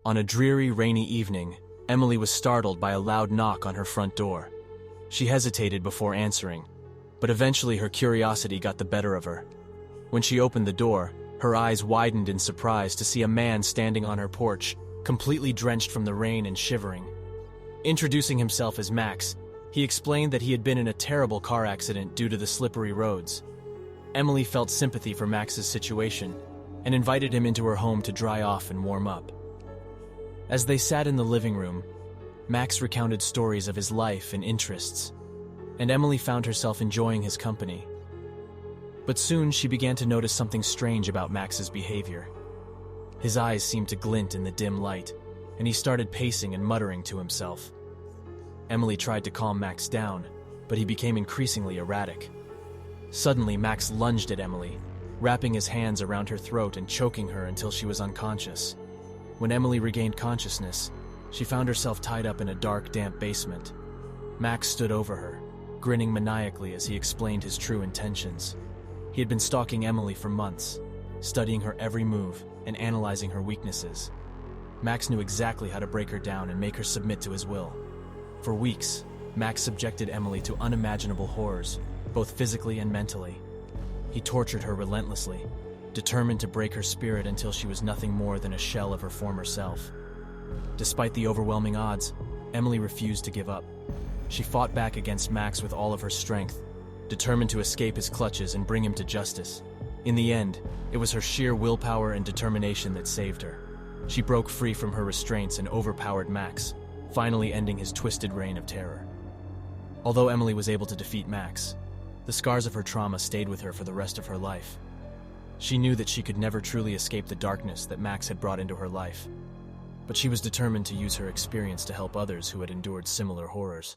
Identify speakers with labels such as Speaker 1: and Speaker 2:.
Speaker 1: On a dreary, rainy evening, Emily was startled by a loud knock on her front door. She hesitated before answering, but eventually her curiosity got the better of her. When she opened the door, her eyes widened in surprise to see a man standing on her porch, completely drenched from the rain and shivering. Introducing himself as Max, he explained that he had been in a terrible car accident due to the slippery roads. Emily felt sympathy for Max's situation and invited him into her home to dry off and warm up. As they sat in the living room, Max recounted stories of his life and interests, and Emily found herself enjoying his company. But soon she began to notice something strange about Max's behavior. His eyes seemed to glint in the dim light, and he started pacing and muttering to himself. Emily tried to calm Max down, but he became increasingly erratic. Suddenly, Max lunged at Emily, wrapping his hands around her throat and choking her until she was unconscious. When Emily regained consciousness, she found herself tied up in a dark, damp basement. Max stood over her, grinning maniacally as he explained his true intentions. He had been stalking Emily for months, studying her every move and analyzing her weaknesses. Max knew exactly how to break her down and make her submit to his will. For weeks, Max subjected Emily to unimaginable horrors, both physically and mentally. He tortured her relentlessly, determined to break her spirit until she was nothing more than a shell of her former self. Despite the overwhelming odds, Emily refused to give up. She fought back against Max with all of her strength, determined to escape his clutches and bring him to justice. In the end, it was her sheer willpower and determination that saved her. She broke free from her restraints and overpowered Max, finally ending his twisted reign of terror. Although Emily was able to defeat Max, the scars of her trauma stayed with her for the rest of her life. She knew that she could never truly escape the darkness that Max had brought into her life, but she was determined to use her experience to help others who had endured similar horrors.